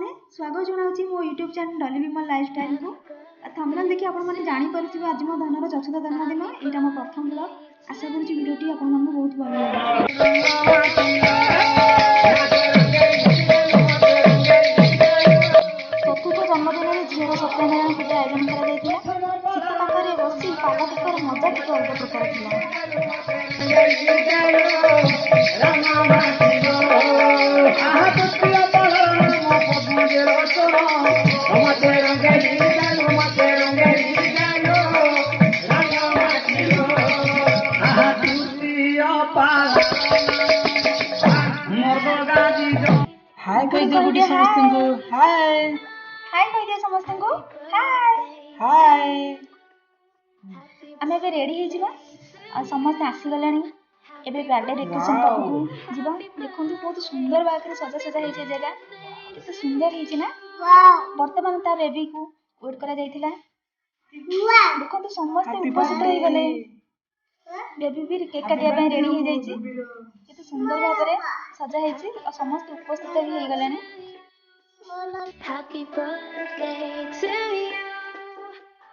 मैंने स्वागत जनाऊँ मो यूट्यूब चैनल डॉली विमल लाइफस्टाइल को थंबनेल देखि आपण माने जानि परथिबे आज मो धनर चतुर्थ जन्मदिन एटा मो प्रथम ब्लॉग आशा करूची वीडियोटी आपण मानकु बहुत भल लागो चतुर्थ जन्मदिन रे झीर सत्यनारायण पूजा आयोजन करा जायतिला शीत पाखरे बसी पाला टिकर मजा टिके अलग प्रकार हाय कह दे गुडी समस्त को हाय हाय कह दे समस्त को हाय हाय आमे रेडी हे जिबा आ समस्त आसी गलानी एबे बर्थडे डेकोरेशन पाखु जिबा देखंतु बहुत सुंदर बाकरे सजा सजा हे छे जगह केते सुंदर हे छे ना वाओ वर्तमान ता बेबी को वेट करा जायतिला वाओ देखंतु समस्त उपस्थित होई गले बेबी भी केक काटिया पे रेडी हे जाय छी केते सुंदर भाबरे सजा हे छी आ समस्त उपस्थित भी हे गलानी Happy birthday to you.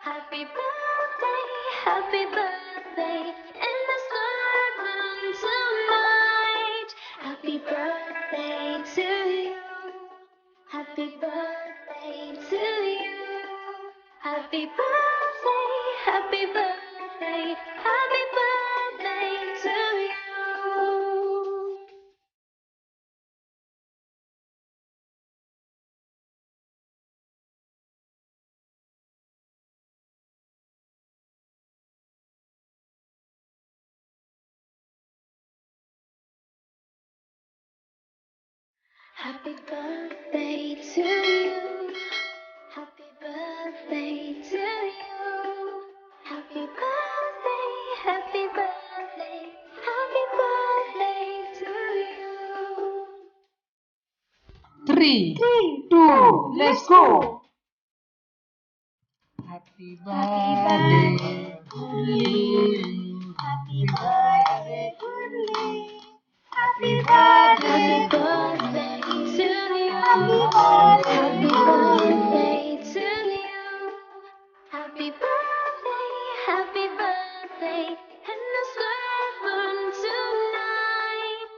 Happy birthday, happy birthday. And the sun moon tonight. Happy birthday to you. Happy birthday to you. Happy birthday, happy birthday, happy birthday to you. Happy birthday to you. Happy birthday to you. Happy birthday, happy birthday, happy birthday to you. 3 2 let's go happy birthday to you Happy birthday Happy Happy birthday birthday to you. Happy Happy birthday birthday to you. Happy birthday, happy birthday, and the sun moon tonight.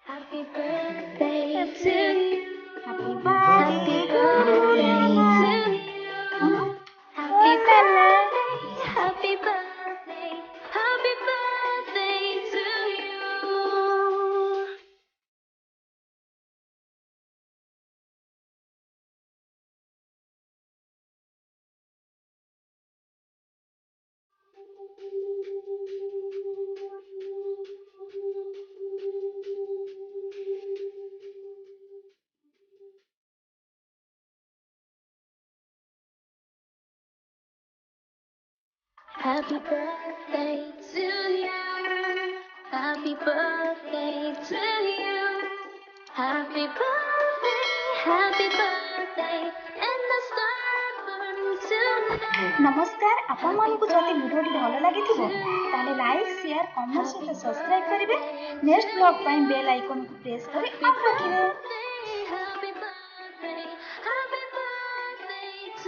Happy birthday to you. Happy Happy birthday birthday to you. Happy birthday, happy birthday, happy birthday to you. Happy birthday to you. Happy birthday to you. Happy birthday, and the sun burn tonight. नमस्कार आपण मानकु जति वीडियोटी भलो लागिथिबो ताले like share comment सहित subscribe करिवे next blog पई bell icon को press करी ऑन रखिवे Happy birthday.